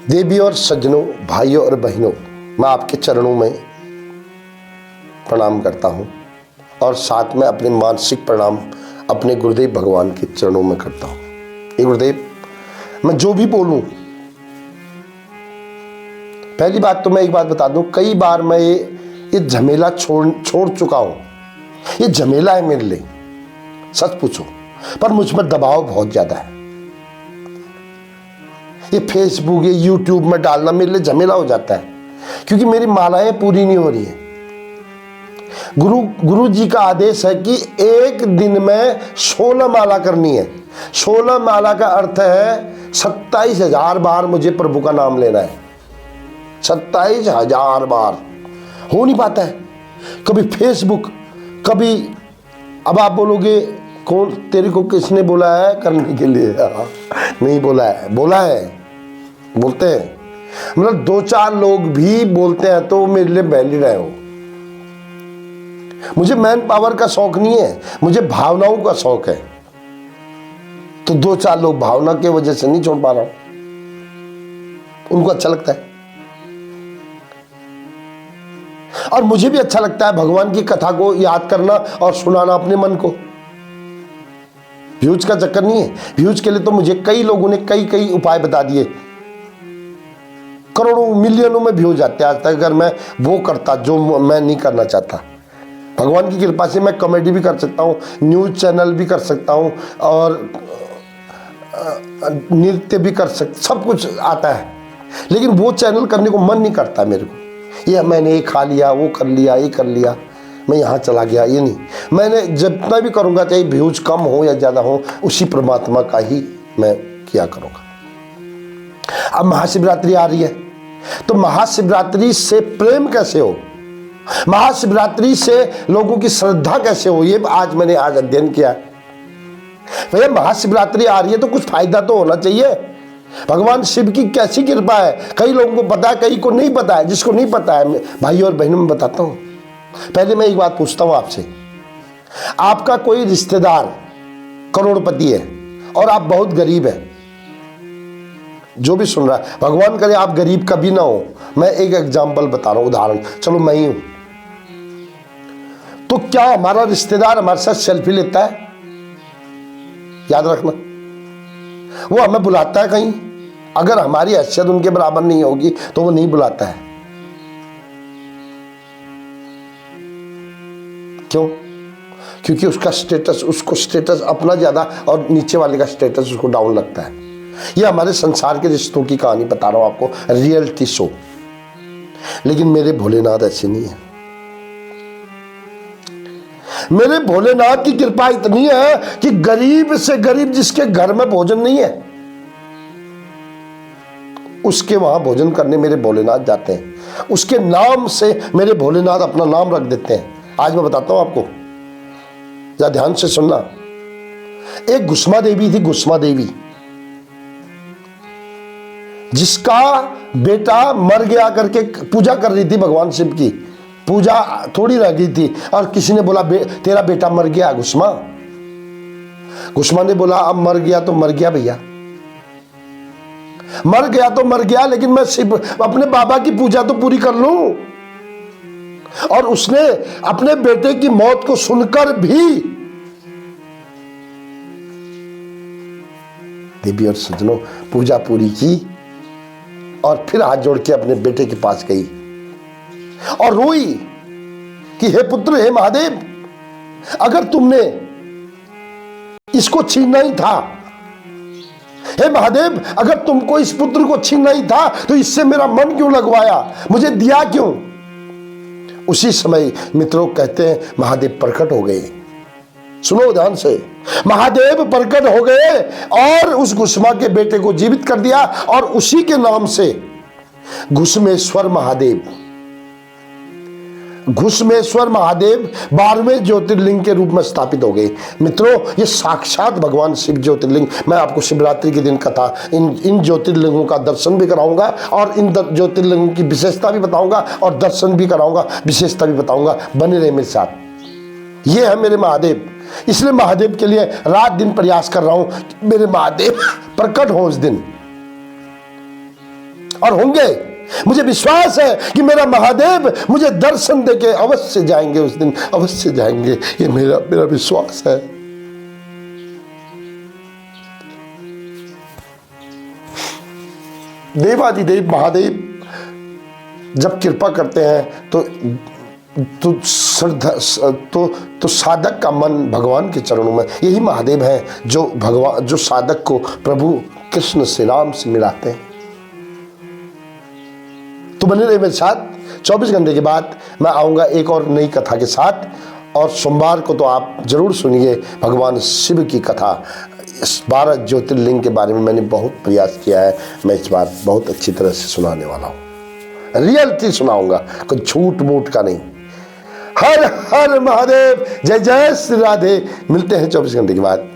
देवी और सज्जनों, भाइयों और बहनों, मैं आपके चरणों में प्रणाम करता हूँ और साथ में अपने मानसिक प्रणाम अपने गुरुदेव भगवान के चरणों में करता हूँ। हे गुरुदेव, मैं जो भी बोलूँ, पहली बात तो मैं एक बात बता दूं, कई बार मैं ये झमेला छोड़ चुका हूँ। ये झमेला है मेरे लिए, सच पूछो, पर मुझ पर दबाव बहुत ज्यादा है। ये फेसबुक, ये यूट्यूब में डालना मेरे लिए झमेला हो जाता है, क्योंकि मेरी मालाएं पूरी नहीं हो रही हैं। गुरु जी का आदेश है कि एक दिन में 16 माला करनी है। 16 माला का अर्थ है 27,000 बार मुझे प्रभु का नाम लेना है। 27,000 बार हो नहीं पाता है। कभी फेसबुक, कभी, अब आप बोलोगे कौन, तेरे को किसने बोला है करने के लिए? नहीं बोला है, बोला है, बोलते हैं, मतलब 2-4 लोग भी बोलते हैं तो मेरे लिए वैलिड है वो। मुझे मैन पावर का शौक नहीं है, मुझे भावनाओं का शौक है। तो 2-4 लोग भावना के वजह से नहीं छोड़ पा रहा हूं, उनको अच्छा लगता है और मुझे भी अच्छा लगता है भगवान की कथा को याद करना और सुनाना अपने मन को। व्यूज का चक्कर नहीं है। व्यूज के लिए तो मुझे कई लोगों ने कई उपाय बता दिए, करोड़ों मिलियनों में व्यूज आते हैं आज तक, अगर मैं वो करता जो मैं नहीं करना चाहता। भगवान की कृपा से मैं कॉमेडी भी कर सकता हूँ, न्यूज चैनल भी कर सकता हूँ और नृत्य भी कर सकता, सब कुछ आता है, लेकिन वो चैनल करने को मन नहीं करता मेरे को। ये मैंने ये खा लिया, वो कर लिया, ये कर लिया, मैं यहाँ चला गया, ये नहीं। मैंने जितना भी करूँगा, चाहे व्यूज कम हो या ज़्यादा हो, उसी परमात्मा का ही मैं किया करूँगा। अब महाशिवरात्रि आ रही है, तो महाशिवरात्रि से प्रेम कैसे हो, महाशिवरात्रि से लोगों की श्रद्धा कैसे हो, ये मैंने आज अध्ययन किया है। भैया महाशिवरात्रि आ रही है तो कुछ फायदा तो होना चाहिए। भगवान शिव की कैसी कृपा है, कई लोगों को पता है, कई को नहीं पता है। जिसको नहीं पता है, भाइयों और बहनों, में बताता हूं। पहले मैं एक बात पूछता हूं आपसे, आपका कोई रिश्तेदार करोड़पति है और आप बहुत गरीब है, जो भी सुन रहा है, भगवान करे आप गरीब कभी ना हो। मैं एक एग्जाम्पल बता रहा हूं, उदाहरण, चलो मैं ही हूं, तो क्या हमारा रिश्तेदार हमारे साथ सेल्फी लेता है? याद रखना, वो हमें बुलाता है कहीं, अगर हमारी हैसियत उनके बराबर नहीं होगी तो वो नहीं बुलाता है। क्यों? क्योंकि उसका स्टेटस, उसको स्टेटस अपना ज्यादा और नीचे वाले का स्टेटस उसको डाउन लगता है। ये हमारे संसार के रिश्तों की कहानी बता रहा हूं आपको, रियलिटी शो। लेकिन मेरे भोलेनाथ ऐसे नहीं है। मेरे भोलेनाथ की कृपा इतनी है कि गरीब से गरीब जिसके घर में भोजन नहीं है, उसके वहां भोजन करने मेरे भोलेनाथ जाते हैं। उसके नाम से मेरे भोलेनाथ अपना नाम रख देते हैं। आज मैं बताता हूं आपको, जरा ध्यान से सुनना। एक घुस्मा देवी थी, घुस्मा देवी, जिसका बेटा मर गया करके पूजा कर रही थी भगवान शिव की। पूजा थोड़ी रह गई थी और किसी ने बोला तेरा बेटा मर गया घुस्मा। घुस्मा ने बोला अब मर गया तो मर गया भैया, मर गया तो मर गया, लेकिन मैं शिव अपने बाबा की पूजा तो पूरी कर लूं। और उसने अपने बेटे की मौत को सुनकर भी, देवी और सज्जनों, पूजा पूरी की और फिर हाथ जोड़ के अपने बेटे के पास गई और रोई कि हे पुत्र, हे महादेव, अगर तुमने इसको छीनना ही था, हे महादेव, अगर तुमको इस पुत्र को छीनना ही था तो इससे मेरा मन क्यों लगवाया, मुझे दिया क्यों? उसी समय मित्रों कहते हैं महादेव प्रकट हो गए। सुनो ध्यान से, महादेव प्रकट हो गए और उस घुस्मा के बेटे को जीवित कर दिया और उसी के नाम से घुस्मेश्वर महादेव, घुस्मेश्वर महादेव 12वें ज्योतिर्लिंग के रूप में स्थापित हो गए। मित्रों, ये साक्षात भगवान शिव ज्योतिर्लिंग। मैं आपको शिवरात्रि के दिन कथा इन ज्योतिर्लिंगों का दर्शन भी कराऊंगा और इन ज्योतिर्लिंगों की विशेषता भी बताऊंगा और दर्शन भी कराऊंगा, विशेषता भी बताऊंगा। बने रहे मेरे साथ। ये है मेरे महादेव, इसलिए महादेव के लिए रात दिन प्रयास कर रहा हूं, मेरे महादेव प्रकट हो उस दिन। और होंगे। मुझे विश्वास है कि मेरा महादेव मुझे दर्शन देके अवश्य जाएंगे, उस दिन अवश्य जाएंगे। ये मेरा विश्वास है। देवादिदेव महादेव जब कृपा करते हैं तो श्रद्धा तो साधक का मन भगवान के चरणों में, यही महादेव हैं जो साधक को प्रभु कृष्ण श्री राम से मिलाते हैं। तो बने रहे मेरे साथ। 24 घंटे के बाद मैं आऊंगा एक और नई कथा के साथ, और सोमवार को तो आप जरूर सुनिए भगवान शिव की कथा। इस 12 ज्योतिर्लिंग के बारे में मैंने बहुत प्रयास किया है, मैं इस बार बहुत अच्छी तरह से सुनाने वाला हूँ, रियलिटी सुनाऊंगा, कोई झूठ मूठ का नहीं। हर हर महादेव, जय जय श्री राधे। मिलते हैं 24 घंटे के बाद।